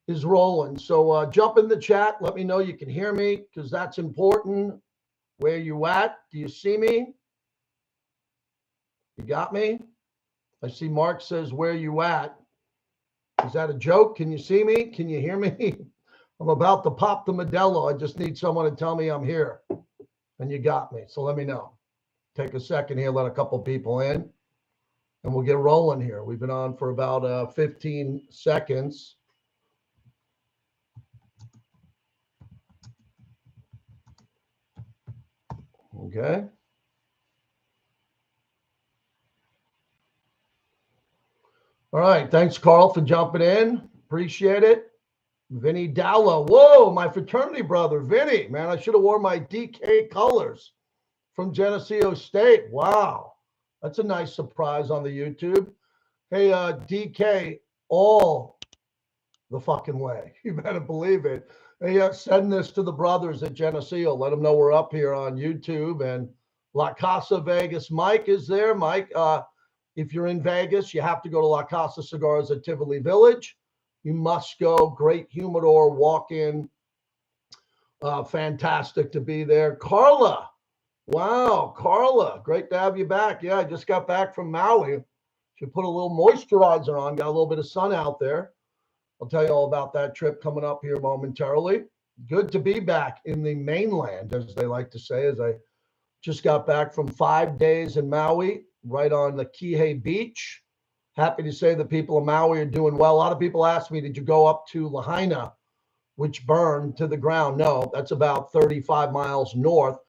is rolling. So jump in the chat. Let me know you can hear me because that's important. Where you at? Do you see me? You got me? I see Mark says, where you at? Is that a joke? Can you see me? Can you hear me? I'm about to pop the Modelo. I just need someone to tell me I'm here. And you got me. So let me know. Take a second here, let a couple people in, and we'll get rolling here. We've been on for about 15 seconds. Okay. All right. Thanks, Carl, for jumping in. Appreciate it. Vinny Dalla. Whoa, my fraternity brother, Vinny. Man, I should have worn my DK colors from Geneseo State. Wow. That's a nice surprise on the YouTube. Hey, DK, all the fucking way. You better believe it. Hey, send this to the brothers at Geneseo. Let them know we're up here on YouTube. And La Casa Vegas. Mike is there. Mike, if you're in Vegas, you have to go to La Casa Cigars at Tivoli Village. You must go. Great humidor, walk in. Fantastic to be there. Carla. Wow, Carla. Great to have you back. Yeah, I just got back from Maui. Should put a little moisturizer on. Got a little bit of sun out there. I'll tell you all about that trip coming up here momentarily. Good to be back in the mainland, as they like to say, as I just got back from 5 days in Maui, right on the Kihei Beach. Happy to say the people of Maui are doing well. A lot of people ask me, did you go up to Lahaina, which burned to the ground? No, that's about 35 miles north.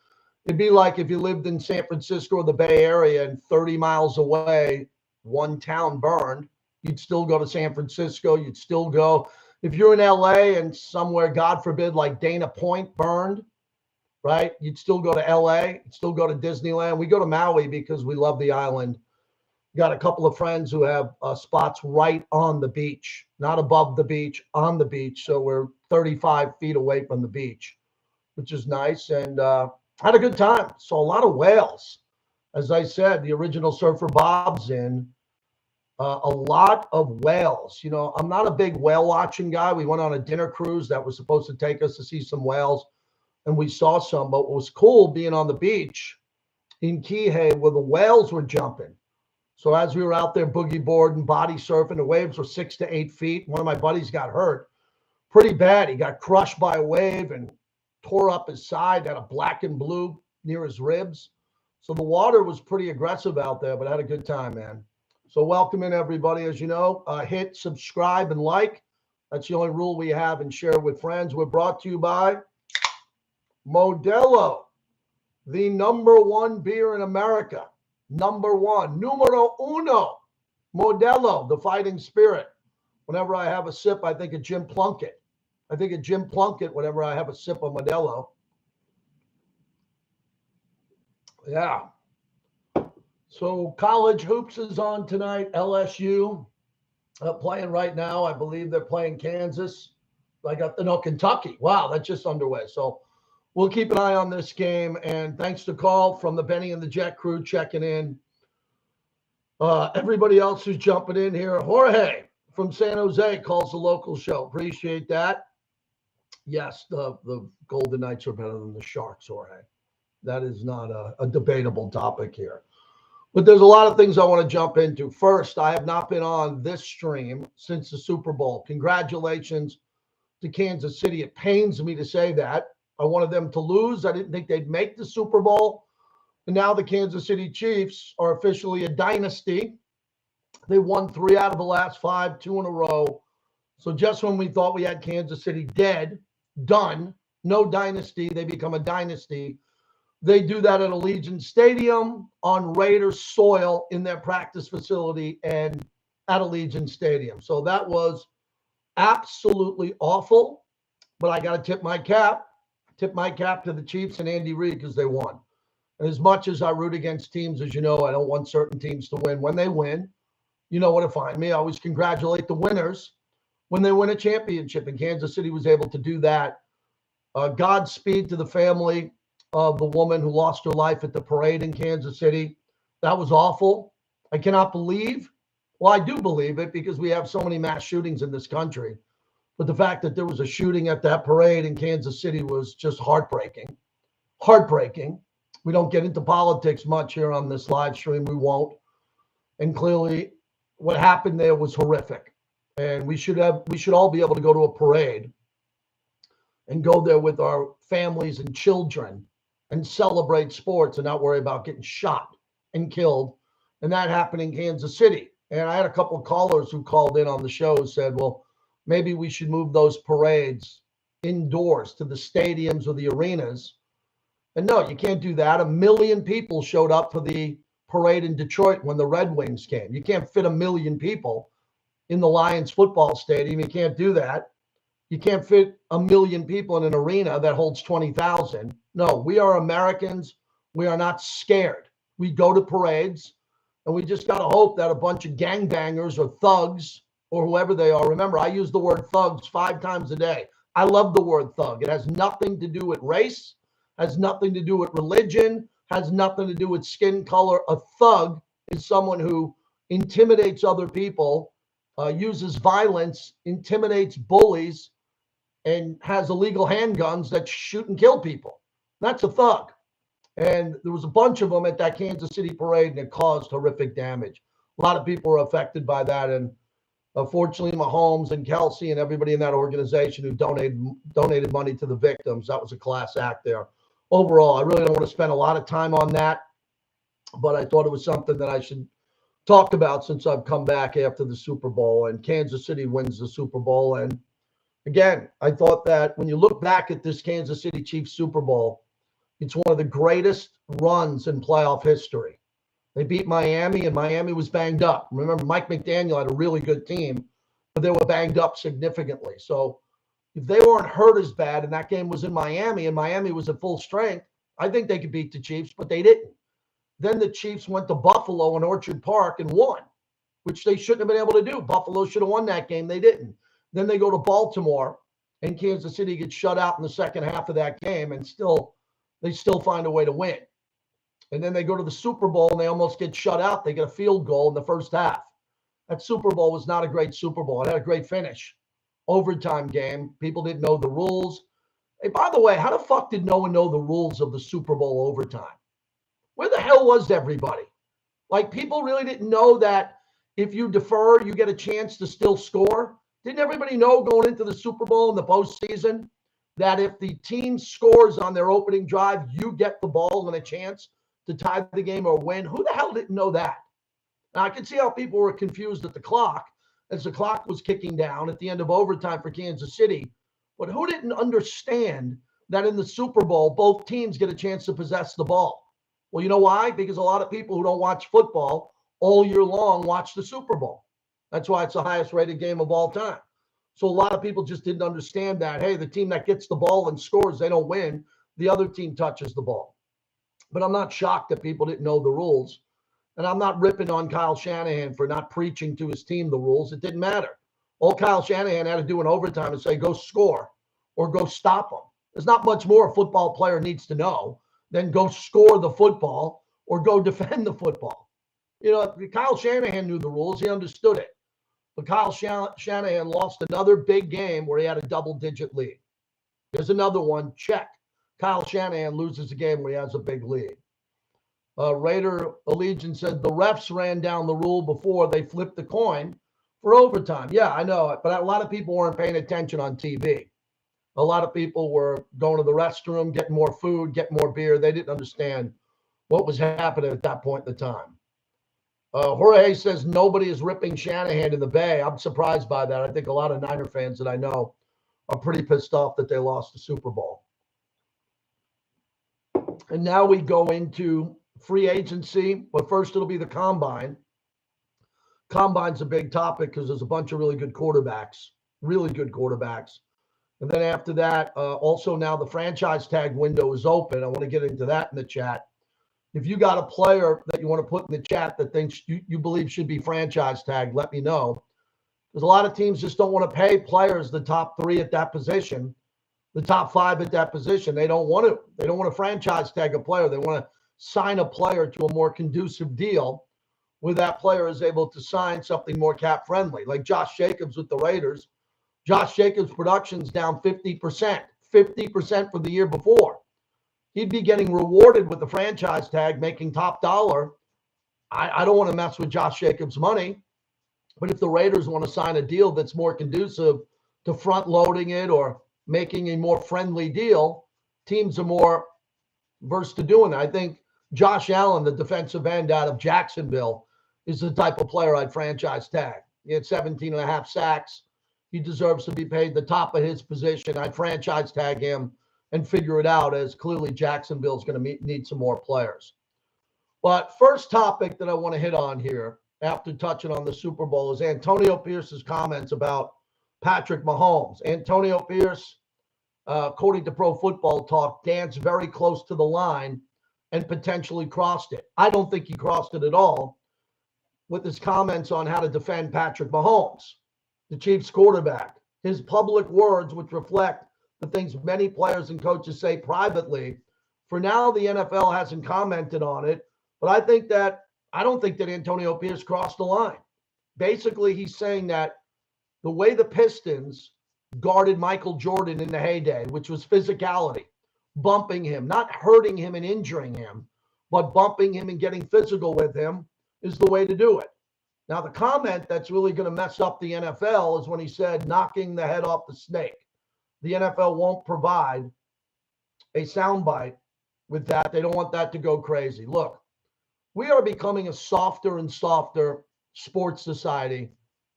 It'd be like if you lived in San Francisco or the Bay Area and 30 miles away, one town burned. You'd still go to San Francisco. You'd still go. If you're in LA and somewhere, God forbid, like Dana Point burned, right? You'd still go to LA. You'd still go to Disneyland. We go to Maui because we love the island. Got a couple of friends who have spots right on the beach, not above the beach, on the beach. So we're 35 feet away from the beach, which is nice. And had a good time. Saw a lot of whales. As I said, the original Surfer Bob's in. A lot of whales. You know, I'm not a big whale watching guy. We went on a dinner cruise that was supposed to take us to see some whales, and we saw some. But what was cool being on the beach in Kihei where the whales were jumping. So as we were out there boogie boarding, body surfing, the waves were 6 to 8 feet. One of my buddies got hurt pretty bad. He got crushed by a wave and tore up his side, had a black and blue near his ribs. So the water was pretty aggressive out there, but I had a good time, man. So welcome in, everybody. As you know, hit subscribe and like. That's the only rule we have, and share with friends. We're brought to you by Modelo, the #1 beer in America. #1, numero uno, Modelo, the fighting spirit. Whenever I have a sip, I think of Jim Plunkett. I think of Jim Plunkett whenever I have a sip of Modelo. Yeah. So college hoops is on tonight. LSU playing right now. I believe they're playing Kansas. I got Kentucky. Wow, that's just underway. So we'll keep an eye on this game. And thanks to Carl from the Benny and the Jet crew checking in. Everybody else who's jumping in here. Jorge from San Jose calls the local show. Appreciate that. Yes, the Golden Knights are better than the Sharks, Jorge. That is not a debatable topic here. But there's a lot of things I want to jump into. First, I have not been on this stream since the Super Bowl. Congratulations to Kansas City. It pains me to say that. I wanted them to lose. I didn't think they'd make the Super Bowl. And now the Kansas City Chiefs are officially a dynasty. They won 3 out of the last 5, 2 in a row. So just when we thought we had Kansas City dead, done, no dynasty, they become a dynasty. They do that at Allegiant Stadium on Raiders soil in their practice facility and at Allegiant Stadium. So that was absolutely awful, but I got to tip my cap to the Chiefs and Andy Reid because they won. And as much as I root against teams, as you know, I don't want certain teams to win. When they win, you know where to find me. I always congratulate the winners when they win a championship, and Kansas City was able to do that. Godspeed to the family of the woman who lost her life at the parade in Kansas City. That was awful. I cannot believe, well, I do believe it because we have so many mass shootings in this country. But the fact that there was a shooting at that parade in Kansas City was just heartbreaking. Heartbreaking. We don't get into politics much here on this live stream. We won't. And clearly, what happened there was horrific. And we should all be able to go to a parade and go there with our families and children and celebrate sports and not worry about getting shot and killed. And that happened in Kansas City. And I had a couple of callers who called in on the show and said, well, maybe we should move those parades indoors to the stadiums or the arenas. And no, you can't do that. 1 million people showed up for the parade in Detroit when the Red Wings came. You can't fit 1 million people in the Lions football stadium. You can't do that. You can't fit 1 million people in an arena that holds 20,000. No, we are Americans. We are not scared. We go to parades, and we just got to hope that a bunch of gangbangers or thugs or whoever they are. Remember, I use the word thugs 5 times a day. I love the word thug. It has nothing to do with race, has nothing to do with religion, has nothing to do with skin color. A thug is someone who intimidates other people, uses violence, intimidates bullies, and has illegal handguns that shoot and kill people. That's a thug. And there was a bunch of them at that Kansas City parade, and it caused horrific damage. A lot of people were affected by that. And fortunately, Mahomes and Kelsey and everybody in that organization who donated money to the victims, that was a class act there. Overall, I really don't want to spend a lot of time on that, but I thought it was something that I should talk about since I've come back after the Super Bowl, and Kansas City wins the Super Bowl. And again, I thought that when you look back at this Kansas City Chiefs Super Bowl, it's one of the greatest runs in playoff history. They beat Miami, and Miami was banged up. Remember, Mike McDaniel had a really good team, but they were banged up significantly. So if they weren't hurt as bad and that game was in Miami and Miami was at full strength, I think they could beat the Chiefs, but they didn't. Then the Chiefs went to Buffalo and Orchard Park and won, which they shouldn't have been able to do. Buffalo should have won that game. They didn't. Then they go to Baltimore, and Kansas City gets shut out in the second half of that game, and they still find a way to win. And then they go to the Super Bowl, and they almost get shut out. They get a field goal in the first half. That Super Bowl was not a great Super Bowl. It had a great finish. Overtime game. People didn't know the rules. Hey, by the way, how the fuck did no one know the rules of the Super Bowl overtime? Where the hell was everybody? Like, people really didn't know that if you defer, you get a chance to still score. Didn't everybody know going into the Super Bowl in the postseason that if the team scores on their opening drive, you get the ball and a chance to tie the game or win? Who the hell didn't know that? Now, I can see how people were confused at the clock as the clock was kicking down at the end of overtime for Kansas City. But who didn't understand that in the Super Bowl, both teams get a chance to possess the ball? Well, you know why? Because a lot of people who don't watch football all year long watch the Super Bowl. That's why it's the highest rated game of all time. So a lot of people just didn't understand that, hey, the team that gets the ball and scores, they don't win. The other team touches the ball. But I'm not shocked that people didn't know the rules. And I'm not ripping on Kyle Shanahan for not preaching to his team the rules. It didn't matter. All Kyle Shanahan had to do in overtime is say, go score or go stop them. There's not much more a football player needs to know than go score the football or go defend the football. You know, Kyle Shanahan knew the rules. He understood it. But Kyle Shanahan lost another big game where he had a double-digit lead. There's another one. Check. Kyle Shanahan loses a game where he has a big lead. Raider Allegiance said the refs ran down the rule before they flipped the coin for overtime. Yeah, I know it, but a lot of people weren't paying attention on TV. A lot of people were going to the restroom, getting more food, getting more beer. They didn't understand what was happening at that point in the time. Jorge says nobody is ripping Shanahan in the Bay. I'm surprised by that. I think a lot of Niner fans that I know are pretty pissed off that they lost the Super Bowl. And now we go into free agency, but first it'll be the combine. Combine's a big topic because there's a bunch of really good quarterbacks. And then after that, also now the franchise tag window is open. I want to get into that in the chat. If you got a player that you want to put in the chat that thinks you believe should be franchise tagged, let me know. Because a lot of teams just don't want to pay players the top 3 at that position, the top 5 at that position. They don't want to. They don't want to franchise tag a player. They want to sign a player to a more conducive deal where that player is able to sign something more cap friendly. Like Josh Jacobs with the Raiders Josh Jacobs' production's down 50%, 50% from the year before. He'd be getting rewarded with the franchise tag, making top dollar. I don't want to mess with Josh Jacobs' money, but if the Raiders want to sign a deal that's more conducive to front loading it or making a more friendly deal, teams are more versed to doing it. I think Josh Allen, the defensive end out of Jacksonville, is the type of player I'd franchise tag. He had 17 and a half sacks. He deserves to be paid the top of his position. I'd franchise tag him and figure it out, as clearly Jacksonville's going to need some more players. But first topic that I want to hit on here after touching on the Super Bowl is Antonio Pierce's comments about Patrick Mahomes. Antonio Pierce, according to Pro Football Talk, danced very close to the line and potentially crossed it. I don't think he crossed it at all with his comments on how to defend Patrick Mahomes, the Chiefs quarterback. His public words, which reflect the things many players and coaches say privately. For now, the NFL hasn't commented on it, but I don't think that Antonio Pierce crossed the line. Basically, he's saying that the way the Pistons guarded Michael Jordan in the heyday, which was physicality, bumping him, not hurting him and injuring him, but bumping him and getting physical with him, is the way to do it. Now, the comment that's really going to mess up the NFL is when he said knocking the head off the snake. The NFL won't provide a soundbite with that. They don't want that to go crazy. Look, we are becoming a softer and softer sports society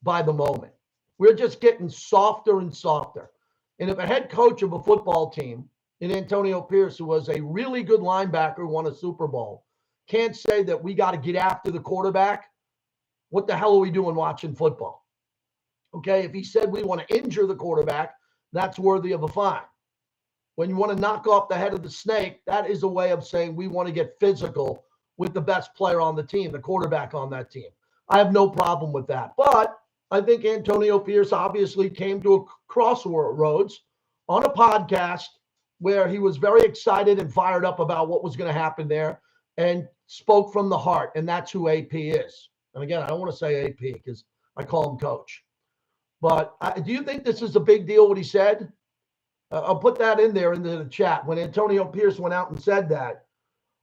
by the moment. We're just getting softer and softer. And if a head coach of a football team, in Antonio Pierce, who was a really good linebacker, won a Super Bowl, can't say that we got to get after the quarterback, what the hell are we doing watching football? Okay, if he said we want to injure the quarterback, that's worthy of a fine. When you want to knock off the head of the snake, that is a way of saying we want to get physical with the best player on the team, the quarterback on that team. I have no problem with that. But I think Antonio Pierce obviously came to a crossroads on a podcast where he was very excited and fired up about what was going to happen there and spoke from the heart. And that's who AP is. And again, I don't want to say AP because I call him coach. But do you think this is a big deal, what he said? I'll put that in there into the chat. When Antonio Pierce went out and said that,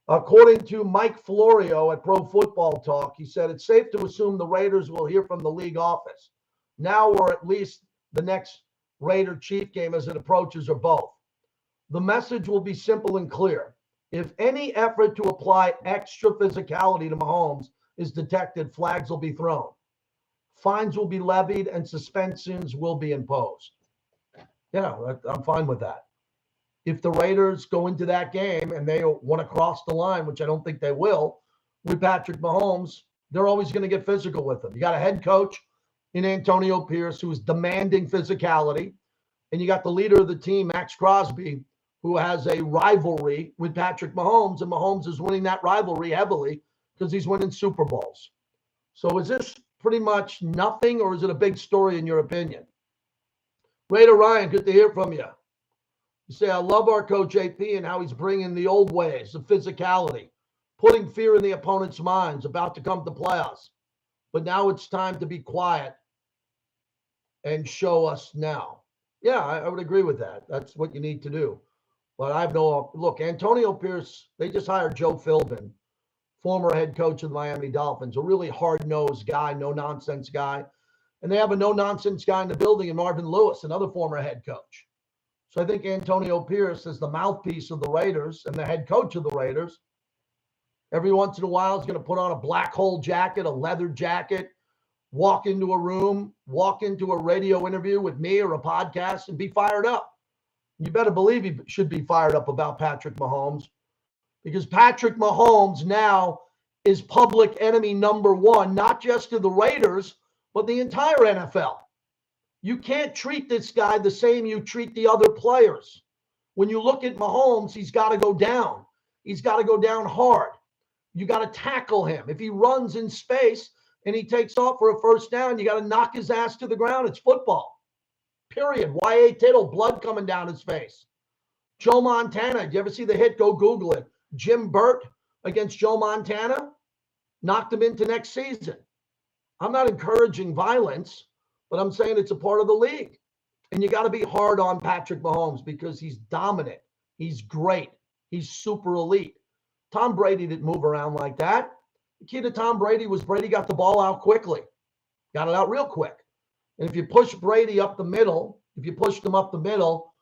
according to Mike Florio at Pro Football Talk, he said it's safe to assume the Raiders will hear from the league office now, or at least the next Raider-Chief game as it approaches, or both. The message will be simple and clear. If any effort to apply extra physicality to Mahomes is detected, flags will be thrown. Fines will be levied and suspensions will be imposed. Yeah, I'm fine with that. If the Raiders go into that game and they want to cross the line, which I don't think they will, with Patrick Mahomes, they're always going to get physical with him. You got a head coach in Antonio Pierce who is demanding physicality, and you got the leader of the team, Max Crosby, who has a rivalry with Patrick Mahomes, and Mahomes is winning that rivalry heavily because he's winning Super Bowls. So is this pretty much nothing, or is it a big story in your opinion? Raider Ryan, good to hear from you. You say, I love our coach AP and how he's bringing the old ways of physicality, putting fear in the opponent's minds, about to come to playoffs. But now it's time to be quiet and show us now. Yeah, I would agree with that. That's what you need to do. But I have no, look, Antonio Pierce, they just hired Joe Philbin, former head coach of the Miami Dolphins, a really hard-nosed guy, no-nonsense guy. And they have a no-nonsense guy in the building in Marvin Lewis, another former head coach. So I think Antonio Pierce is the mouthpiece of the Raiders and the head coach of the Raiders. Every once in a while, he's going to put on a black hole jacket, a leather jacket, walk into a room, walk into a radio interview with me or a podcast and be fired up. You better believe he should be fired up about Patrick Mahomes, because Patrick Mahomes now is public enemy number one, not just to the Raiders, but the entire NFL. You can't treat this guy the same you treat the other players. When you look at Mahomes, he's got to go down. He's got to go down hard. You got to tackle him. If he runs in space and he takes off for a first down, you got to knock his ass to the ground. It's football. Period. Y.A. Tittle, blood coming down his face. Joe Montana, do you ever see the hit? Go Google it. Jim Burt against Joe Montana knocked him into next season. I'm not encouraging violence, but I'm saying it's a part of the league. And you got to be hard on Patrick Mahomes because he's dominant. He's great. He's super elite. Tom Brady didn't move around like that. The key to Tom Brady was Brady got the ball out quickly, got it out real quick. And if you push Brady up the middle, if you pushed him up the middle,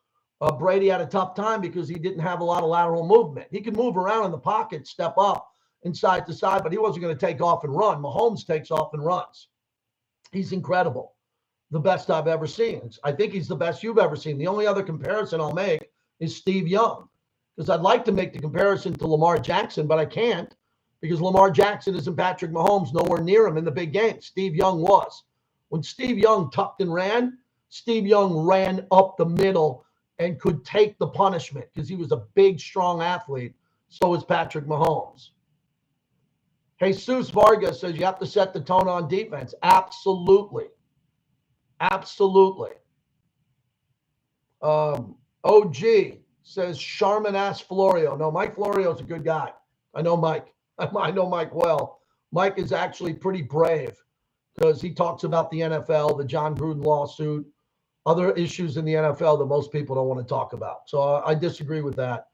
Brady had a tough time because he didn't have a lot of lateral movement. He could move around in the pocket, step up and side to side, but he wasn't going to take off and run. Mahomes takes off and runs. He's incredible. The best I've ever seen. I think he's the best you've ever seen. The only other comparison I'll make is Steve Young, because I'd like to make the comparison to Lamar Jackson, but I can't because Lamar Jackson isn't Patrick Mahomes, nowhere near him in the big game. Steve Young was. When Steve Young tucked and ran, Steve Young ran up the middle and could take the punishment because he was a big, strong athlete. So is Patrick Mahomes. Jesus Vargas says you have to set the tone on defense. Absolutely. Absolutely. OG says Charmin ass Florio. No, Mike Florio's a good guy. I know Mike. I know Mike well. Mike is actually pretty brave because he talks about the NFL, the John Gruden lawsuit, other issues in the NFL that most people don't want to talk about. So I disagree with that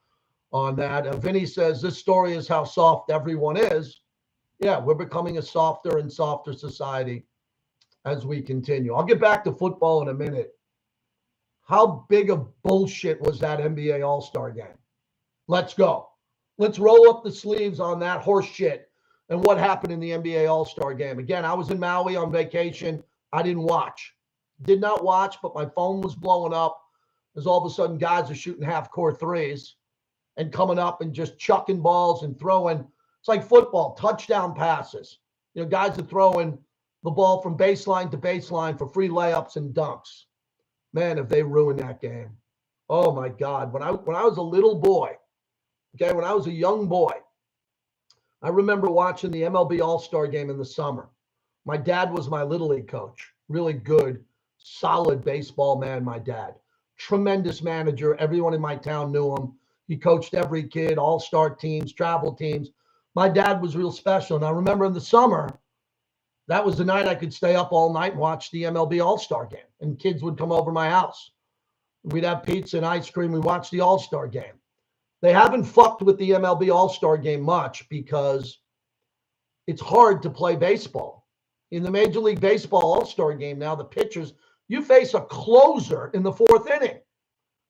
on that. Vinny says this story is how soft everyone is. Yeah, we're becoming a softer and softer society as we continue. I'll get back to football in a minute. How big of bullshit was that NBA All-Star game? Let's go. Let's roll up the sleeves on that horse shit and what happened in the NBA All-Star game. Again, I was in Maui on vacation. I didn't watch. Did not watch, but my phone was blowing up as all of a sudden guys are shooting half-court threes and coming up and just chucking balls and throwing. It's like football, touchdown passes. You know, guys are throwing the ball from baseline to baseline for free layups and dunks. Man, have they ruined that game. Oh, my God. When I was a little boy, okay, when I was a young boy, I remember watching the MLB All-Star game in the summer. My dad was my Little League coach. Really good, solid baseball man, my dad. Tremendous manager. Everyone in my town knew him. He coached every kid, all-star teams, travel teams. My dad was real special. And I remember in the summer, that was the night I could stay up all night and watch the MLB All-Star game. And kids would come over my house. We'd have pizza and ice cream. We'd watch the All-Star game. They haven't fucked with the MLB All-Star game much because it's hard to play baseball. In the Major League Baseball All-Star game now, the pitchers, you face a closer in the fourth inning.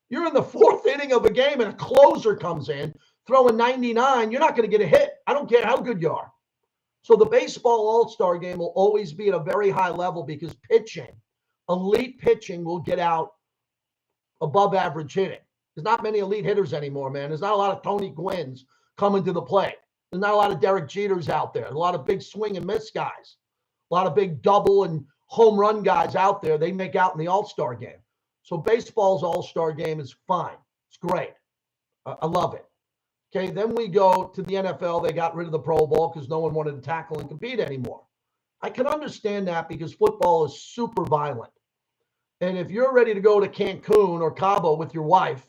You're in the fourth inning of a game and a closer comes in, throwing 99. You're not going to get a hit. I don't care how good you are. So the baseball All-Star game will always be at a very high level because pitching, elite pitching will get out above average hitting. There's not many elite hitters anymore, man. There's not a lot of Tony Gwynns coming to the plate. There's not a lot of Derek Jeters out there. A lot of big swing and miss guys. A lot of big double and home run guys out there. They make out in the All-Star game. So baseball's All-Star game is fine. It's great. I love it. Okay, then we go to the NFL. They got rid of the Pro Bowl because no one wanted to tackle and compete anymore. I can understand that because football is super violent. And if you're ready to go to Cancun or Cabo with your wife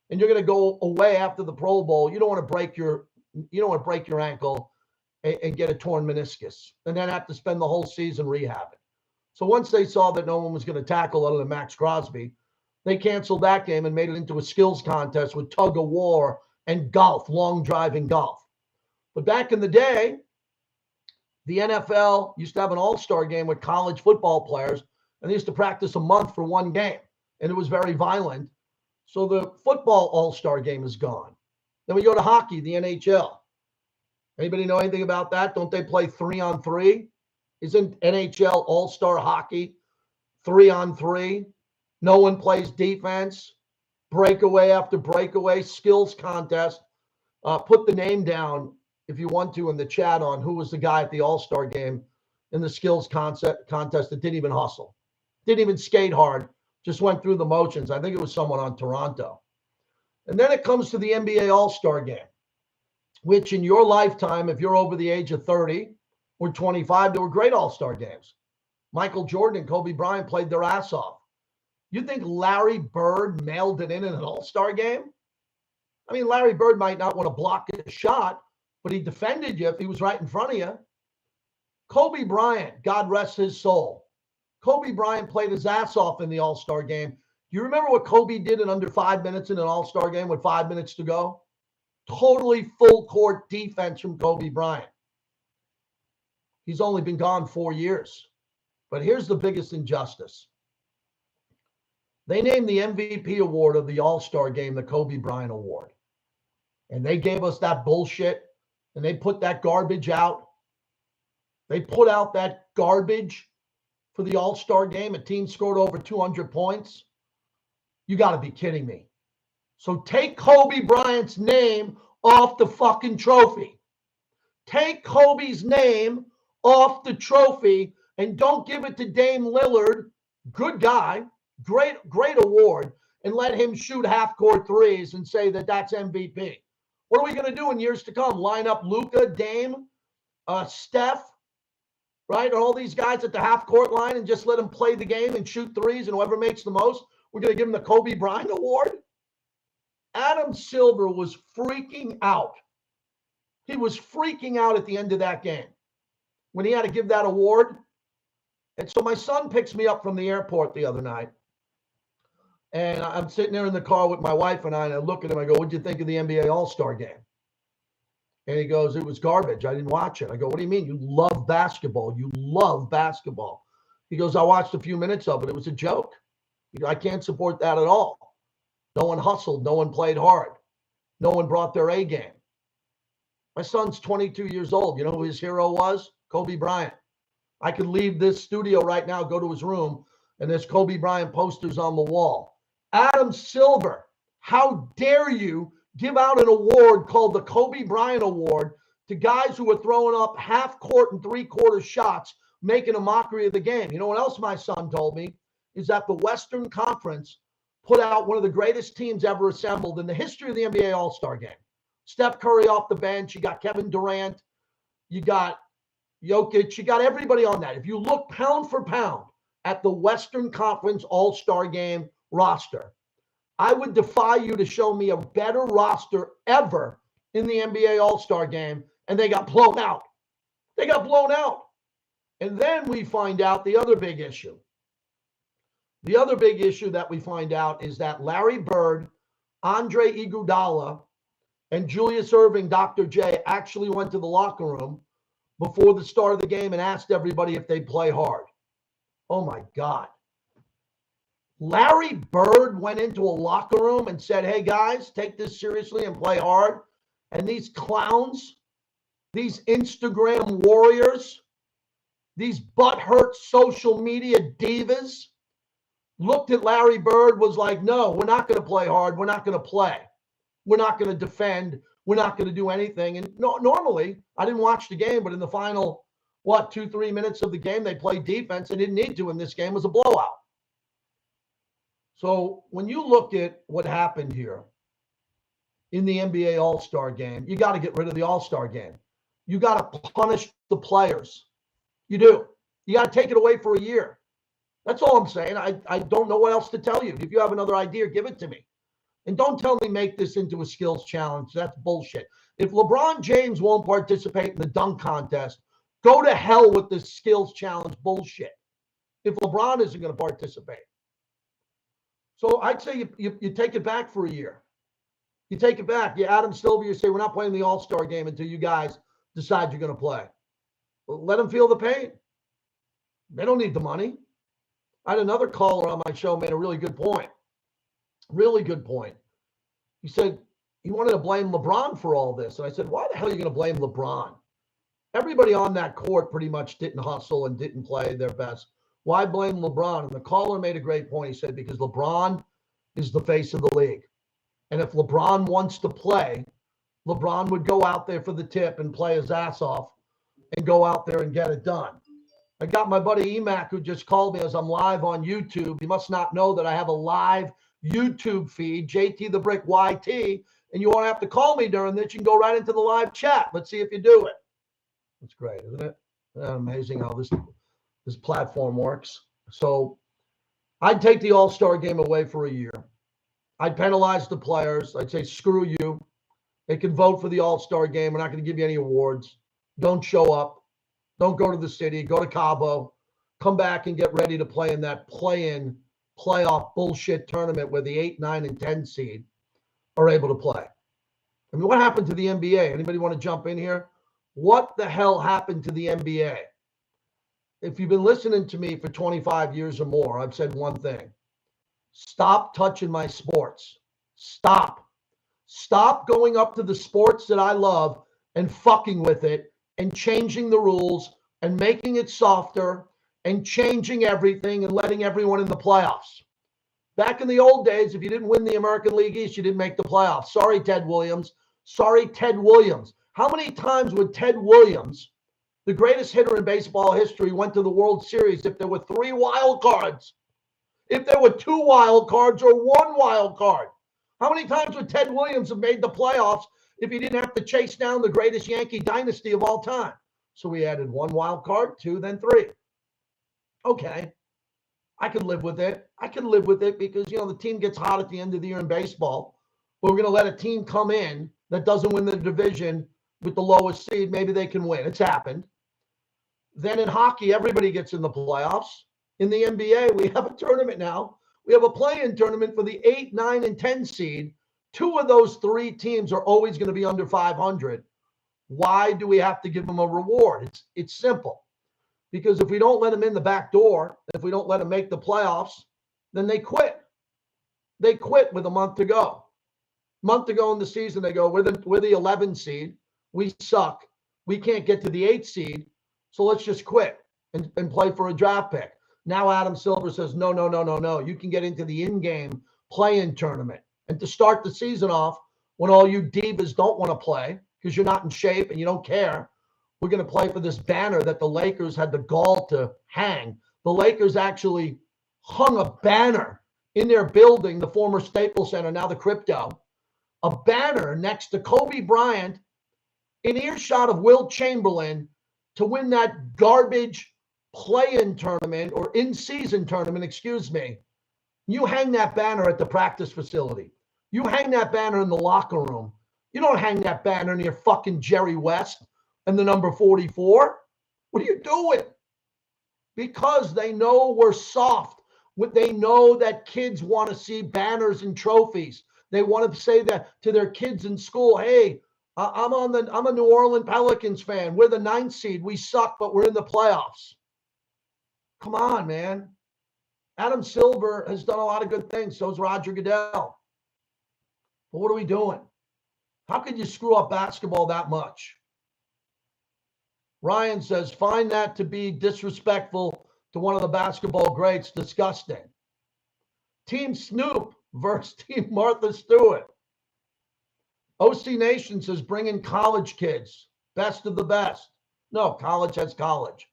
and you're going to go away after the Pro Bowl, you don't want to break your ankle and get a torn meniscus and then have to spend the whole season rehabbing. So once they saw that no one was going to tackle other than Max Crosby, they canceled that game and made it into a skills contest with tug of war and golf, long driving golf. But back in the day, the NFL used to have an all-star game with college football players, and they used to practice a month for one game, and it was very violent. So the football all-star game is gone. Then we go to hockey, the NHL. Anybody know anything about that? Don't they play 3-on-3? Isn't NHL all-star hockey 3-on-3? No one plays defense. Breakaway after breakaway, skills contest. Put the name down if you want to in the chat on who was the guy at the All-Star game in the skills contest that didn't even hustle. Didn't even skate hard. Just went through the motions. I think it was someone on Toronto. And then it comes to the NBA All-Star game, which in your lifetime, if you're over the age of 30 or 25, there were great All-Star games. Michael Jordan and Kobe Bryant played their ass off. You think Larry Bird mailed it in an All-Star game? I mean, Larry Bird might not want to block a shot, but he defended you if he was right in front of you. Kobe Bryant, God rest his soul. Kobe Bryant played his ass off in the All-Star game. You remember what Kobe did in under 5 minutes in an All-Star game with 5 minutes to go? Totally full court defense from Kobe Bryant. He's only been gone 4 years. But here's the biggest injustice. They named the MVP award of the All-Star game the Kobe Bryant Award. And they gave us that bullshit, and they put that garbage out. They put out that garbage for the All-Star game. A team scored over 200 points. You got to be kidding me. So take Kobe Bryant's name off the fucking trophy. Take Kobe's name off the trophy and don't give it to Dame Lillard. Good guy, great award, and let him shoot half-court threes and say that that's MVP. What are we going to do in years to come? Line up Luka, Dame, Steph, right? Or all these guys at the half-court line and just let them play the game and shoot threes, and whoever makes the most, we're going to give him the Kobe Bryant Award? Adam Silver was freaking out. He was freaking out at the end of that game when he had to give that award. And so my son picks me up from the airport the other night. And I'm sitting there in the car with my wife and I look at him. I go, what'd you think of the NBA All-Star game? And he goes, it was garbage. I didn't watch it. I go, what do you mean? You love basketball. You love basketball. He goes, I watched a few minutes of it. It was a joke. I can't support that at all. No one hustled. No one played hard. No one brought their A game. My son's 22 years old. You know who his hero was? Kobe Bryant. I could leave this studio right now, go to his room, and there's Kobe Bryant posters on the wall. Adam Silver, how dare you give out an award called the Kobe Bryant Award to guys who are throwing up half-court and three-quarter shots, making a mockery of the game. You know what else my son told me? Is that the Western Conference put out one of the greatest teams ever assembled in the history of the NBA All-Star game. Steph Curry off the bench. You got Kevin Durant. You got Jokic. You got everybody on that. If you look pound for pound at the Western Conference All-Star game roster, I would defy you to show me a better roster ever in the NBA All-Star game, and they got blown out. They got blown out. And then we find out the other big issue. The other big issue that we find out is that Larry Bird, Andre Iguodala, and Julius Erving, Dr. J, actually went to the locker room before the start of the game and asked everybody if they'd play hard. Oh, my God. Larry Bird went into a locker room and said, hey, guys, take this seriously and play hard. And these clowns, these Instagram warriors, these butthurt social media divas looked at Larry Bird, was like, no, we're not going to play hard. We're not going to play. We're not going to defend. We're not going to do anything. And normally, I didn't watch the game, but in the final, 2-3 minutes of the game, they played defense. They didn't need to, and this game was a blowout. So when you look at what happened here in the NBA All-Star game, you got to get rid of the All-Star game. You got to punish the players. You do. You got to take it away for a year. That's all I'm saying. I don't know what else to tell you. If you have another idea, give it to me. And don't tell me make this into a skills challenge. That's bullshit. If LeBron James won't participate in the dunk contest, go to hell with this skills challenge bullshit. If LeBron isn't going to participate. So I'd say you take it back for a year. You take it back. You Adam Silver, you say, we're not playing the All-Star game until you guys decide you're going to play. Well, let them feel the pain. They don't need the money. I had another caller on my show made a really good point. Really good point. He said he wanted to blame LeBron for all this. And I said, why the hell are you going to blame LeBron? Everybody on that court pretty much didn't hustle and didn't play their best. Why blame LeBron? And the caller made a great point. He said, because LeBron is the face of the league. And if LeBron wants to play, LeBron would go out there for the tip and play his ass off and go out there and get it done. I got my buddy Emac who just called me as I'm live on YouTube. You must not know that I have a live YouTube feed, JT the Brick YT, and you won't have to call me during this. You can go right into the live chat. Let's see if you do it. That's great, isn't it? Isn't that amazing how this platform works? So I'd take the All-Star game away for a year. I'd penalize the players. I'd say, screw you. They can vote for the All-Star game. We're not going to give you any awards. Don't show up. Don't go to the city. Go to Cabo. Come back and get ready to play in that play-in playoff bullshit tournament where the 8, 9, and 10 seed are able to play. I mean, what happened to the NBA? Anybody want to jump in here? What the hell happened to the NBA? If you've been listening to me for 25 years or more, I've said one thing. Stop touching my sports. Stop. Stop going up to the sports that I love and fucking with it and changing the rules and making it softer and changing everything and letting everyone in the playoffs. Back in the old days, if you didn't win the American League East, you didn't make the playoffs. Sorry, Ted Williams. Sorry, Ted Williams. How many times would Ted Williams, the greatest hitter in baseball history, went to the World Series if there were 3 wild cards? If there were 2 wild cards or 1 wild card? How many times would Ted Williams have made the playoffs if he didn't have to chase down the greatest Yankee dynasty of all time? So we added 1 wild card, 2, then 3. Okay. I could live with it. I could live with it because, the team gets hot at the end of the year in baseball. But we're going to let a team come in that doesn't win the division with the lowest seed. Maybe they can win. It's happened. Then in hockey, everybody gets in the playoffs. In the NBA, we have a tournament now. We have a play-in tournament for the 8, 9, and 10 seed. 2 of those 3 teams are always going to be under 500. Why do we have to give them a reward? It's simple. Because if we don't let them in the back door, if we don't let them make the playoffs, then they quit. They quit with a month to go. Month to go in the season, they go, we're the 11 seed. We suck. We can't get to the 8 seed. So let's just quit and play for a draft pick. Now Adam Silver says, no. You can get into the in-game play-in tournament. And to start the season off, when all you divas don't want to play because you're not in shape and you don't care, we're going to play for this banner that the Lakers had the gall to hang. The Lakers actually hung a banner in their building, the former Staples Center, now the Crypto, a banner next to Kobe Bryant in earshot of Wilt Chamberlain to win that garbage play-in tournament or in-season tournament, excuse me. You hang that banner at the practice facility. You hang that banner in the locker room. You don't hang that banner near fucking Jerry West and the number 44. What are you doing? Because they know we're soft. They know that kids want to see banners and trophies. They want to say that to their kids in school. Hey, I'm a New Orleans Pelicans fan. We're the 9th seed. We suck, but we're in the playoffs. Come on, man. Adam Silver has done a lot of good things. So has Roger Goodell. But what are we doing? How could you screw up basketball that much? Ryan says, find that to be disrespectful to one of the basketball greats. Disgusting. Team Snoop versus Team Martha Stewart. OC Nation says, bring in college kids. Best of the best. No, college has college.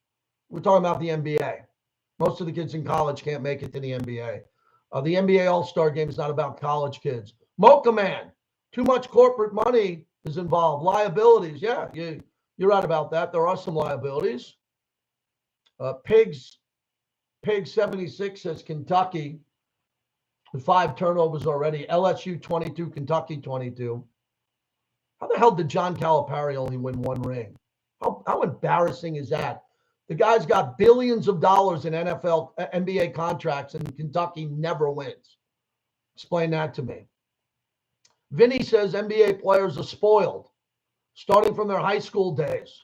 We're talking about the NBA. Most of the kids in college can't make it to the NBA. The NBA All-Star Game is not about college kids. Mocha Man, too much corporate money is involved. Liabilities. Yeah, you're right about that. There are some liabilities. Pigs 76 says Kentucky with 5 turnovers already. LSU 22, Kentucky 22. How the hell did John Calipari only win 1 ring? How embarrassing is that? The guy's got billions of dollars in NBA contracts, and Kentucky never wins. Explain that to me. Vinny says NBA players are spoiled, starting from their high school days,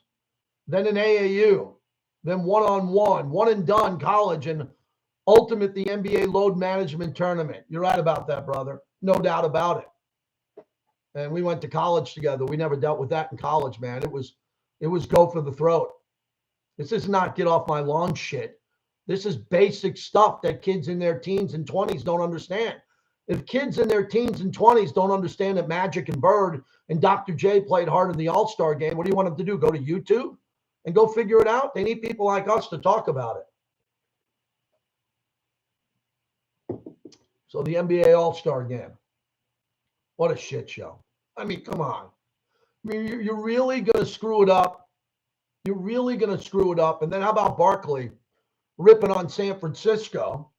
then in AAU, then one-on-one, one and done college, and ultimate the NBA load management tournament. You're right about that, brother. No doubt about it. And we went to college together. We never dealt with that in college, man. It was go for the throat. This is not get off my lawn shit. This is basic stuff that kids in their teens and 20s don't understand. If kids in their teens and 20s don't understand that Magic and Bird and Dr. J played hard in the All-Star game, what do you want them to do? Go to YouTube and go figure it out? They need people like us to talk about it. So the NBA All-Star game. What a shit show. I mean, come on. I mean, you're really going to screw it up. You're really going to screw it up. And then how about Barkley ripping on San Francisco?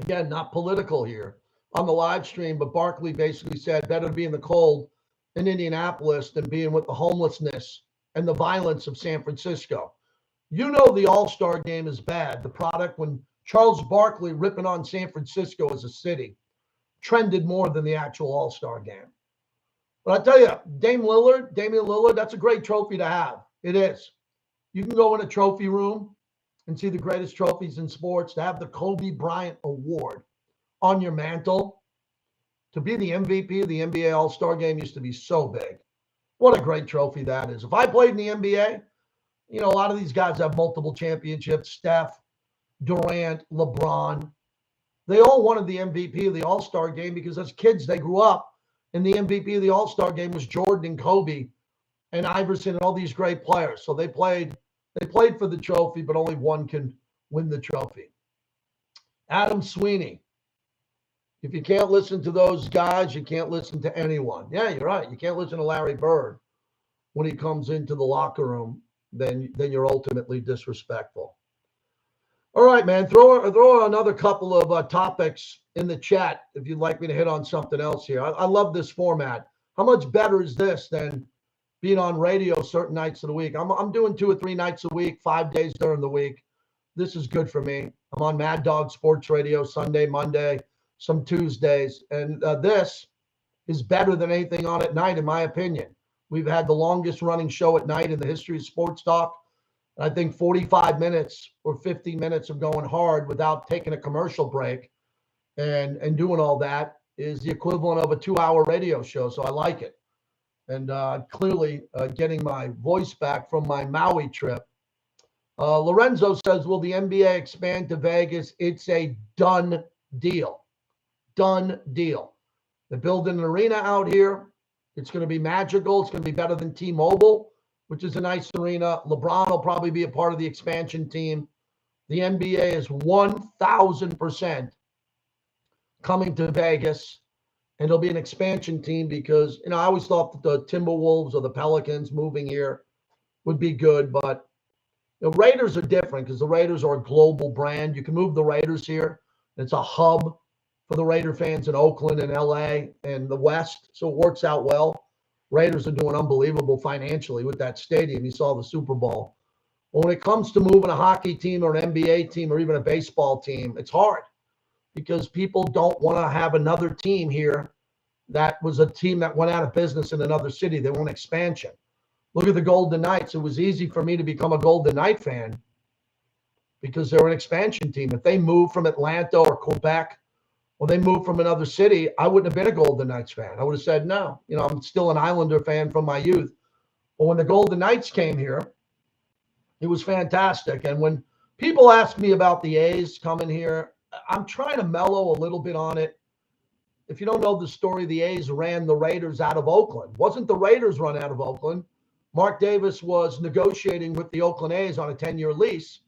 Again, not political here on the live stream, but Barkley basically said better to be in the cold in Indianapolis than being with the homelessness and the violence of San Francisco. You know the All-Star game is bad. The product when Charles Barkley ripping on San Francisco as a city trended more than the actual All-Star game. But I tell you, Damian Lillard, that's a great trophy to have. It is. You can go in a trophy room and see the greatest trophies in sports. To have the Kobe Bryant Award on your mantle, to be the MVP of the NBA All-Star game used to be so big. What a great trophy that is. If I played in the NBA, a lot of these guys have multiple championships. Steph, Durant, LeBron. They all wanted the MVP of the All-Star game because as kids, they grew up and the MVP of the All-Star game was Jordan and Kobe and Iverson and all these great players. So they played for the trophy, but only one can win the trophy. Adam Sweeney. If you can't listen to those guys, you can't listen to anyone. Yeah, you're right. You can't listen to Larry Bird when he comes into the locker room. Then you're ultimately disrespectful. All right, man. Throw another couple of topics in the chat if you'd like me to hit on something else here. I love this format. How much better is this than being on radio certain nights of the week? I'm doing 2 or 3 nights a week, 5 days during the week. This is good for me. I'm on Mad Dog Sports Radio Sunday, Monday, some Tuesdays, and this is better than anything on at night, in my opinion. We've had the longest running show at night in the history of sports talk. I think 45 minutes or 50 minutes of going hard without taking a commercial break and doing all that is the equivalent of a 2-hour radio show. So I like it. And clearly getting my voice back from my Maui trip. Lorenzo says, will the NBA expand to Vegas? It's a done deal. Done deal. They're building an arena out here. It's going to be magical. It's going to be better than T-Mobile, which is a nice arena. LeBron will probably be a part of the expansion team. The NBA is 1,000% coming to Vegas, and it'll be an expansion team because, I always thought that the Timberwolves or the Pelicans moving here would be good, but the Raiders are different because the Raiders are a global brand. You can move the Raiders here. It's a hub for the Raider fans in Oakland and LA and the West, so it works out well. Raiders are doing unbelievable financially with that stadium. You saw the Super Bowl. But when it comes to moving a hockey team or an NBA team or even a baseball team, it's hard because people don't want to have another team here that was a team that went out of business in another city. They want expansion. Look at the Golden Knights. It was easy for me to become a Golden Knight fan because they're an expansion team. If they moved from Atlanta or Quebec, or they moved from another city, I wouldn't have been a Golden Knights fan. I would have said no. I'm still an Islander fan from my youth. But when the Golden Knights came here, it was fantastic. And when people ask me about the A's coming here, I'm trying to mellow a little bit on it. If you don't know the story, the A's ran the Raiders out of Oakland. Wasn't the Raiders run out of Oakland? Mark Davis was negotiating with the Oakland A's on a 10-year lease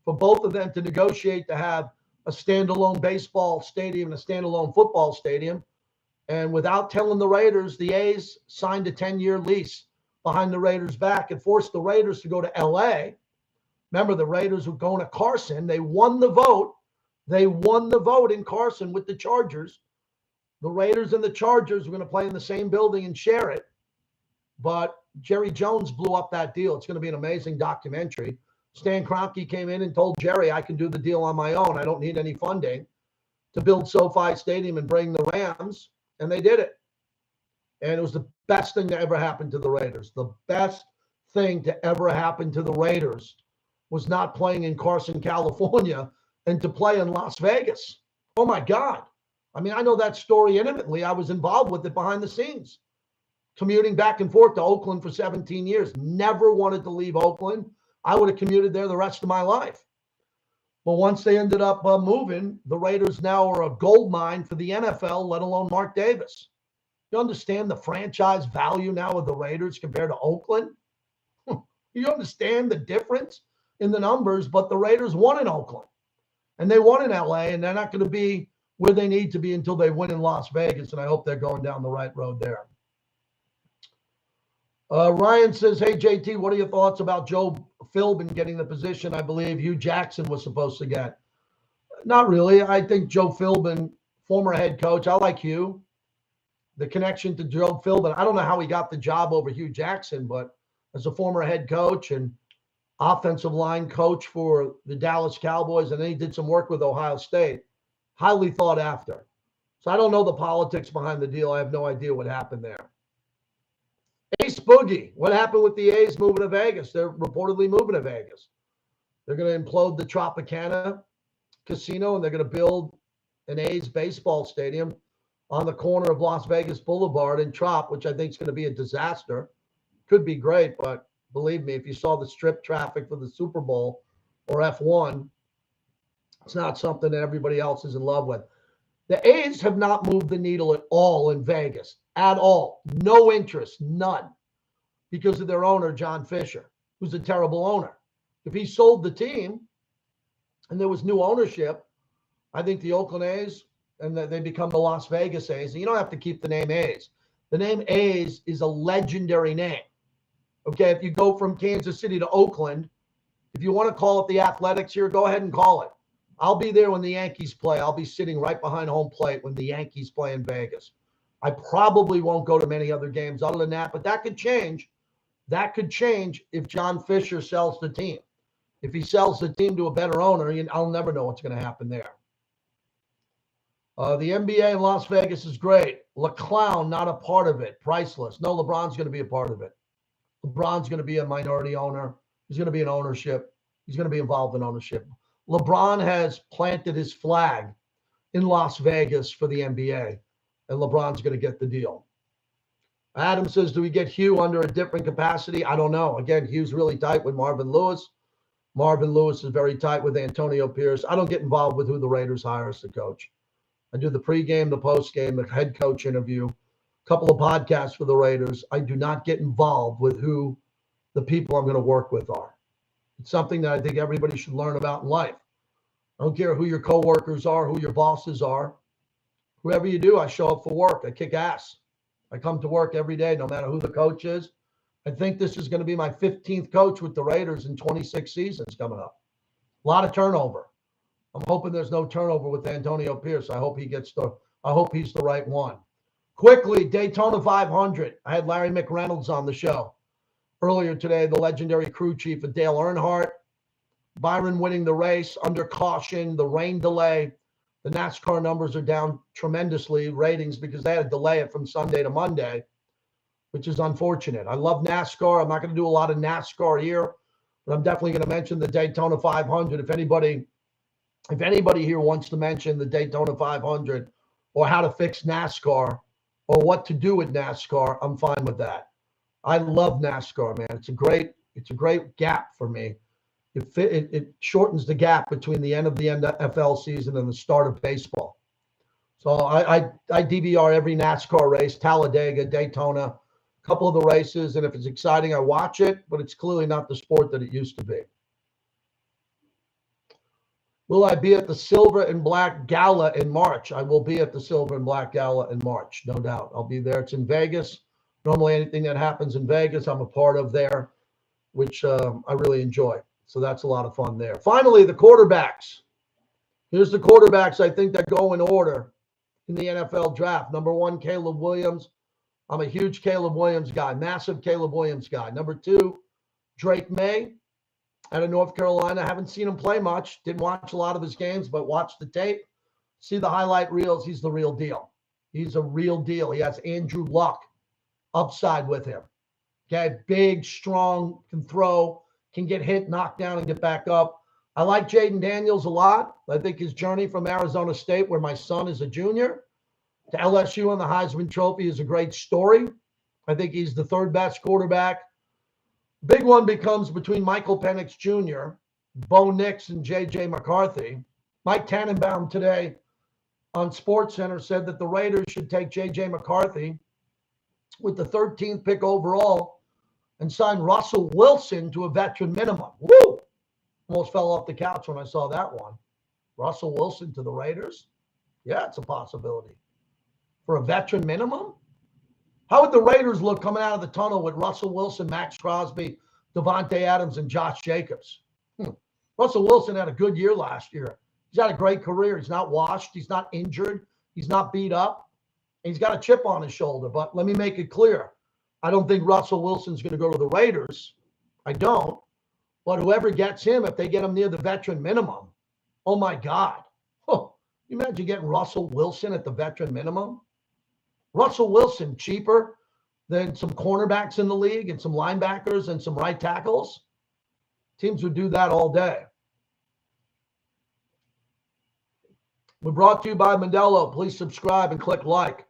for both of them to negotiate to have a standalone baseball stadium and a standalone football stadium. And without telling the Raiders, the A's signed a 10-year lease behind the Raiders' back and forced the Raiders to go to L.A. Remember, the Raiders were going to Carson. They won the vote. They won the vote in Carson with the Chargers. The Raiders and the Chargers were going to play in the same building and share it. But Jerry Jones blew up that deal. It's going to be an amazing documentary. Stan Kroenke came in and told Jerry, I can do the deal on my own. I don't need any funding to build SoFi Stadium and bring the Rams. And they did it. And it was the best thing to ever happen to the Raiders. The best thing to ever happen to the Raiders was not playing in Carson, California, and to play in Las Vegas. Oh, my God. I mean, I know that story intimately. I was involved with it behind the scenes. Commuting back and forth to Oakland for 17 years. Never wanted to leave Oakland. I would have commuted there the rest of my life. But once they ended up moving, the Raiders now are a gold mine for the NFL, let alone Mark Davis. You understand the franchise value now of the Raiders compared to Oakland? You understand the difference in the numbers, but the Raiders won in Oakland. And they won in LA, and they're not going to be where they need to be until they win in Las Vegas, and I hope they're going down the right road there. Ryan says, hey, JT, what are your thoughts about Joe Philbin getting the position I believe Hugh Jackson was supposed to get? Not really. I think Joe Philbin, former head coach, I like Hugh. The connection to Joe Philbin, I don't know how he got the job over Hugh Jackson, but as a former head coach, and offensive line coach for the Dallas Cowboys, and then he did some work with Ohio State. Highly thought after. So I don't know the politics behind the deal. I have no idea what happened there. Ace Boogie. What happened with the A's moving to Vegas? They're reportedly moving to Vegas. They're going to implode the Tropicana Casino, and they're going to build an A's baseball stadium on the corner of Las Vegas Boulevard in Trop, which I think is going to be a disaster. Could be great, but believe me, if you saw the strip traffic for the Super Bowl or F1, it's not something that everybody else is in love with. The A's have not moved the needle at all in Vegas, at all. No interest, none, because of their owner, John Fisher, who's a terrible owner. If he sold the team and there was new ownership, I think the Oakland A's, and they become the Las Vegas A's. And you don't have to keep the name A's. The name A's is a legendary name. Okay, if you go from Kansas City to Oakland, if you want to call it the Athletics here, go ahead and call it. I'll be there when the Yankees play. I'll be sitting right behind home plate when the Yankees play in Vegas. I probably won't go to many other games other than that, but that could change. That could change if John Fisher sells the team. If he sells the team to a better owner, I'll never know what's going to happen there. The NBA in Las Vegas is great. LeClown, not a part of it. Priceless. No, LeBron's going to be a part of it. LeBron's going to be a minority owner. He's going to be in ownership. He's going to be involved in ownership. LeBron has planted his flag in Las Vegas for the NBA, and LeBron's going to get the deal. Adam says, do we get Hugh under a different capacity? I don't know. Again, Hugh's really tight with Marvin Lewis. Marvin Lewis is very tight with Antonio Pierce. I don't get involved with who the Raiders hire as the coach. I do the pregame, the postgame, the head coach interview, a couple of podcasts for the Raiders. I do not get involved with who the people I'm going to work with are. It's something that I think everybody should learn about in life. I don't care who your coworkers are, who your bosses are. Whoever you do, I show up for work. I kick ass. I come to work every day, no matter who the coach is. I think this is going to be my 15th coach with the Raiders in 26 seasons coming up. A lot of turnover. I'm hoping there's no turnover with Antonio Pierce. I hope he's the right one. Quickly, Daytona 500. I had Larry McReynolds on the show earlier today, the legendary crew chief of Dale Earnhardt. Byron winning the race under caution, the rain delay. The NASCAR numbers are down tremendously, ratings, because they had to delay it from Sunday to Monday, which is unfortunate. I love NASCAR. I'm not going to do a lot of NASCAR here, but I'm definitely going to mention the Daytona 500. If anybody here wants to mention the Daytona 500 or how to fix NASCAR or what to do with NASCAR, I'm fine with that. I love NASCAR, man. It's a great gap for me. It shortens the gap between the end of the NFL season and the start of baseball. So I DVR every NASCAR race, Talladega, Daytona, a couple of the races, and if it's exciting, I watch it, but it's clearly not the sport that it used to be. Will I be at the Silver and Black Gala in March? I will be at the Silver and Black Gala in March, no doubt. I'll be there. It's in Vegas. Normally anything that happens in Vegas, I'm a part of there, which I really enjoy. So that's a lot of fun there. Finally, the quarterbacks. Here's the quarterbacks I think that go in order in the NFL draft. Number 1, Caleb Williams. I'm a huge Caleb Williams guy, massive Caleb Williams guy. Number 2, Drake May out of North Carolina. I haven't seen him play much. Didn't watch a lot of his games, but watch the tape. See the highlight reels. He's the real deal. He's a real deal. He has Andrew Luck upside with him. Okay, big, strong, can throw, can get hit, knocked down, and get back up. I like Jaden Daniels a lot. I think his journey from Arizona State, where my son is a junior, to LSU and the Heisman Trophy is a great story. I think he's the 3rd best quarterback. Big one becomes between Michael Penix Jr., Bo Nix, and J.J. McCarthy. Mike Tannenbaum today on SportsCenter said that the Raiders should take J.J. McCarthy with the 13th pick overall and sign Russell Wilson to a veteran minimum. Woo! Almost fell off the couch when I saw that one. Russell Wilson to the Raiders? Yeah, it's a possibility. For a veteran minimum? How would the Raiders look coming out of the tunnel with Russell Wilson, Max Crosby, Devontae Adams, and Josh Jacobs? Russell Wilson had a good year last year. He's had a great career. He's not washed. He's not injured. He's not beat up. He's got a chip on his shoulder. But let me make it clear. I don't think Russell Wilson's going to go to the Raiders. I don't. But whoever gets him, if they get him near the veteran minimum, oh my God. Oh, you imagine getting Russell Wilson at the veteran minimum? Russell Wilson cheaper than some cornerbacks in the league and some linebackers and some right tackles? Teams would do that all day. We're brought to you by Modelo. Please subscribe and click like.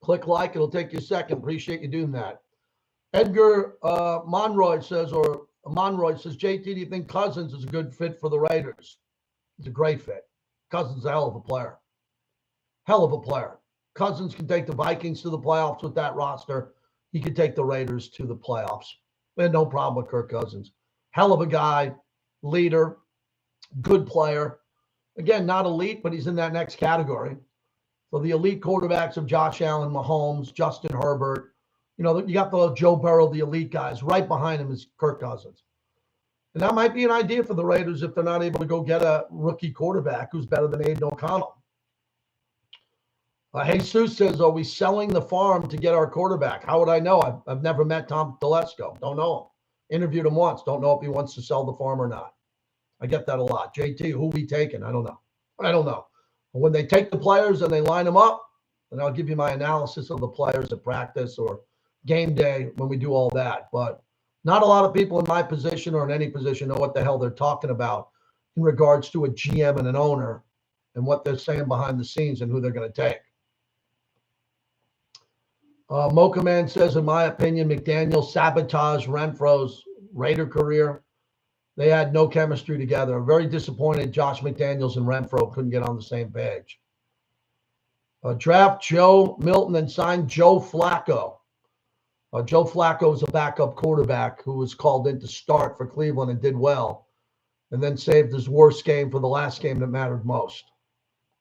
Click like. It'll take you a second. Appreciate you doing that. Edgar Monroy says, JT, do you think Cousins is a good fit for the Raiders? He's a great fit. Cousins is a hell of a player. Hell of a player. Cousins can take the Vikings to the playoffs with that roster. He could take the Raiders to the playoffs. We had no problem with Kirk Cousins. Hell of a guy, leader, good player. Again, not elite, but he's in that next category. So the elite quarterbacks of Josh Allen, Mahomes, Justin Herbert, you got the Joe Burrow, the elite guys. Right behind him is Kirk Cousins. And that might be an idea for the Raiders if they're not able to go get a rookie quarterback who's better than Aiden O'Connell. Jesus says, are we selling the farm to get our quarterback? How would I know? I've never met Tom Telesco. Don't know him. Interviewed him once. Don't know if he wants to sell the farm or not. I get that a lot. JT, who we taking? I don't know. When they take the players and they line them up, then I'll give you my analysis of the players at practice or game day when we do all that. But not a lot of people in my position or in any position know what the hell they're talking about in regards to a GM and an owner and what they're saying behind the scenes and who they're going to take. Mocha Man says, in my opinion, McDaniel sabotaged Renfro's Raider career. They had no chemistry together. I'm very disappointed Josh McDaniels and Renfro couldn't get on the same page. Draft Joe Milton and signed Joe Flacco. Joe Flacco is a backup quarterback who was called in to start for Cleveland and did well, and then saved his worst game for the last game that mattered most.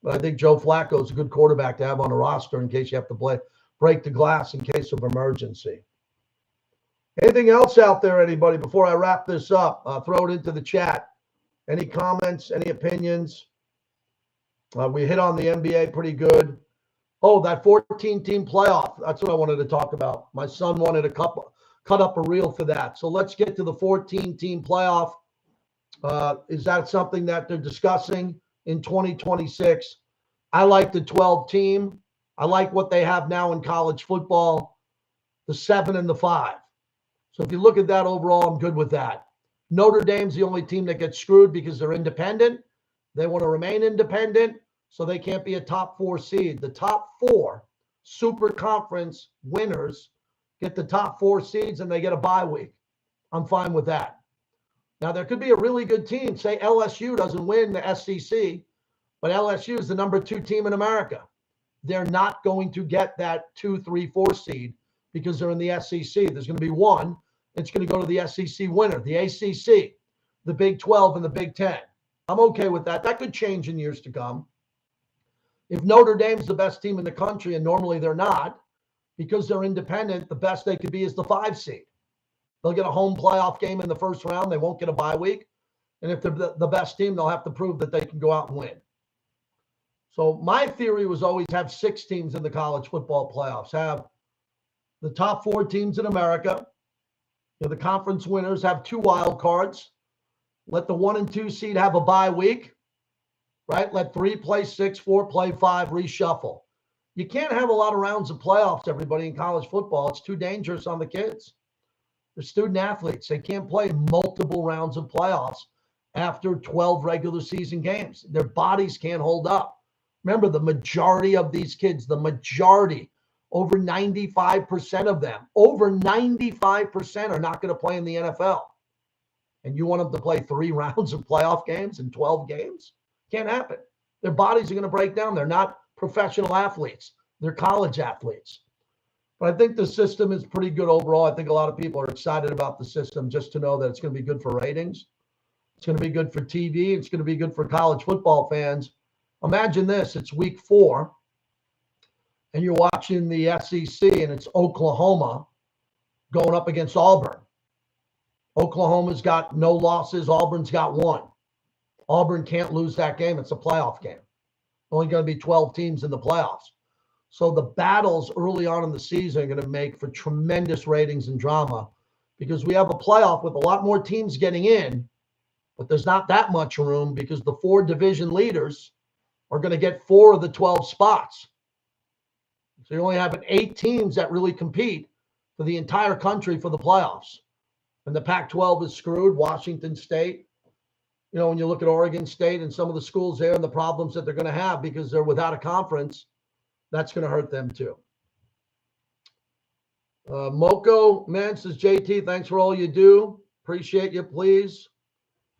But I think Joe Flacco is a good quarterback to have on a roster in case you have to break the glass in case of emergency. Anything else out there, anybody, before I wrap this up? Throw it into the chat. Any comments, any opinions? We hit on the NBA pretty good. Oh, that 14-team playoff. That's what I wanted to talk about. My son wanted to cut up a reel for that. So let's get to the 14-team playoff. Is that something that they're discussing in 2026? I like the 12-team. I like what they have now in college football, the 7 and the 5. So if you look at that overall, I'm good with that. Notre Dame's the only team that gets screwed because they're independent. They want to remain independent, so they can't be a top 4 seed. The top 4 super conference winners get the top 4 seeds and they get a bye week. I'm fine with that. Now, there could be a really good team. Say LSU doesn't win the SEC, but LSU is the number 2 team in America. They're not going to get that 2, 3, 4 seed because they're in the SEC. There's going to be one. It's going to go to the SEC winner, the ACC, the Big 12, and the Big 10. I'm okay with that. That could change in years to come. If Notre Dame's the best team in the country, and normally they're not, because they're independent, the best they could be is the 5 seed. They'll get a home playoff game in the first round. They won't get a bye week. And if they're the best team, they'll have to prove that they can go out and win. So my theory was always have 6 teams in the college football playoffs. Have the top 4 teams in America. The conference winners have 2 wild cards. Let the 1 and 2 seed have a bye week, right? Let 3 play 6, 4 play 5, reshuffle. You can't have a lot of rounds of playoffs, everybody, in college football. It's too dangerous on the kids. They're student athletes. They can't play multiple rounds of playoffs after 12 regular season games. Their bodies can't hold up. Remember, the majority of these kids, over 95% of them, over 95% are not going to play in the NFL. And you want them to play 3 rounds of playoff games in 12 games? Can't happen. Their bodies are going to break down. They're not professional athletes. They're college athletes. But I think the system is pretty good overall. I think a lot of people are excited about the system just to know that it's going to be good for ratings. It's going to be good for TV. It's going to be good for college football fans. Imagine this. It's week 4. And you're watching the SEC, and it's Oklahoma going up against Auburn. Oklahoma's got no losses. Auburn's got 1. Auburn can't lose that game. It's a playoff game. Only going to be 12 teams in the playoffs. So the battles early on in the season are going to make for tremendous ratings and drama. because we have a playoff with a lot more teams getting in, but there's not that much room because the 4 division leaders are going to get 4 of the 12 spots. So you only have 8 teams that really compete for the entire country for the playoffs. And the Pac-12 is screwed. Washington State, you know, when you look at Oregon State and some of the schools there and the problems that they're going to have because they're without a conference, that's going to hurt them too. Moko Man says, JT, thanks for all you do. Appreciate you. Please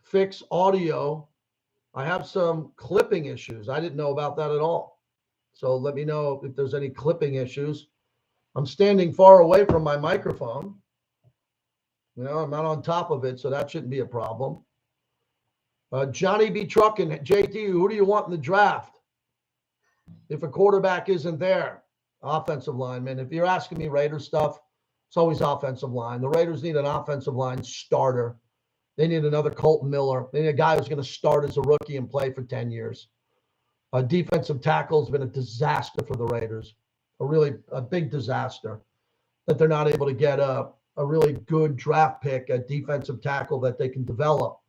fix audio. I have some clipping issues. I didn't know about that at all. So let me know if there's any clipping issues. I'm standing far away from my microphone. You know, I'm not on top of it, so that shouldn't be a problem. Johnny B. Truckin, JT, who do you want in the draft? If a quarterback isn't there, offensive lineman. If you're asking me Raiders stuff, it's always offensive line. The Raiders need an offensive line starter. They need another Colton Miller. They need a guy who's going to start as a rookie and play for 10 years. Defensive tackle has been a disaster for the Raiders, a big disaster that they're not able to get a really good draft pick at defensive tackle that they can develop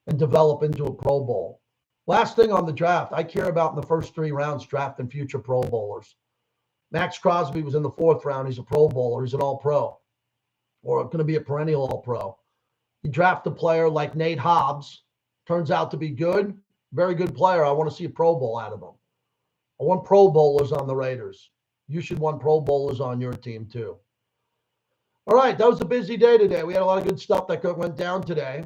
into a Pro Bowl. Last thing on the draft, I care about in the first 3 rounds drafting future Pro Bowlers. Max Crosby was in the 4th round. He's a Pro Bowler. He's an All-Pro or going to be a perennial All-Pro. You draft a player like Nate Hobbs, turns out to be good, very good player. I want to see a Pro Bowl out of him. I want Pro Bowlers on the Raiders. You should want Pro Bowlers on your team too. All right, that was a busy day today. We had a lot of good stuff that went down today.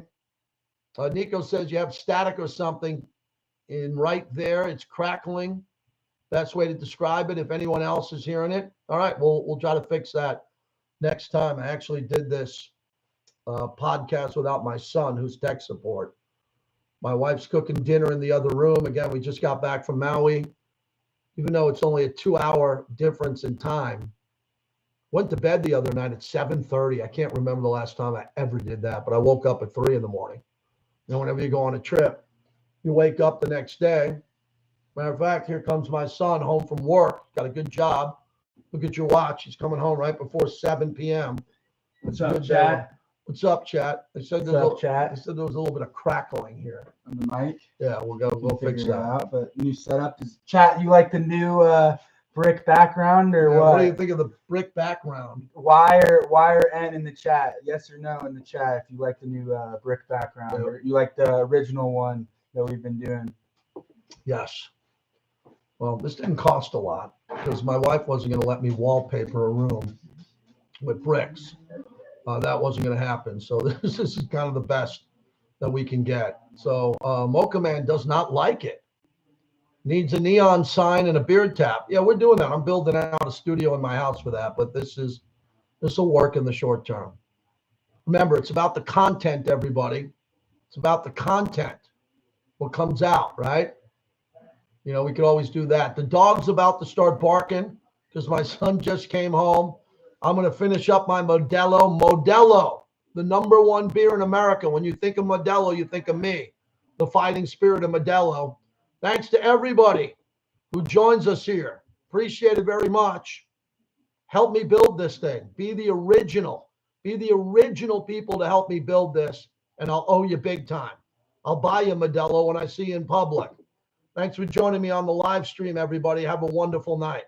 Nico says you have static or something in right there. It's crackling. Best way to describe it if anyone else is hearing it. All right, we'll try to fix that next time. I actually did this podcast without my son, who's tech support. My wife's cooking dinner in the other room. Again, we just got back from Maui. Even though it's only a 2-hour difference in time. Went to bed the other night at 7:30. I can't remember the last time I ever did that, but I woke up at 3 in the morning. You know, whenever you go on a trip, you wake up the next day. Matter of fact, here comes my son home from work. Got a good job. Look at your watch. He's coming home right before 7 p.m. What's up, chat? What's up, chat? They said there was a little bit of crackling here on the mic. Yeah, we'll fix that out. But new setup is chat. You like the new brick background or what? What do you think of the brick background? Wire N in the chat. Yes or no in the chat if you like the new brick background or you like the original one that we've been doing. Yes. Well, this didn't cost a lot because my wife wasn't going to let me wallpaper a room with bricks. That wasn't going to happen. So this is kind of the best that we can get. So Mocha Man does not like it. Needs a neon sign and a beard tap. Yeah, we're doing that. I'm building out a studio in my house for that, but this will work in the short term. Remember, it's about the content, everybody. It's about the content. What comes out, right? You know, we could always do that. The dog's about to start barking because my son just came home. I'm going to finish up my Modelo. Modelo, the #1 beer in America. When you think of Modelo, you think of me, the fighting spirit of Modelo. Thanks to everybody who joins us here. Appreciate it very much. Help me build this thing. Be the original people to help me build this, and I'll owe you big time. I'll buy you Modelo when I see you in public. Thanks for joining me on the live stream, everybody. Have a wonderful night.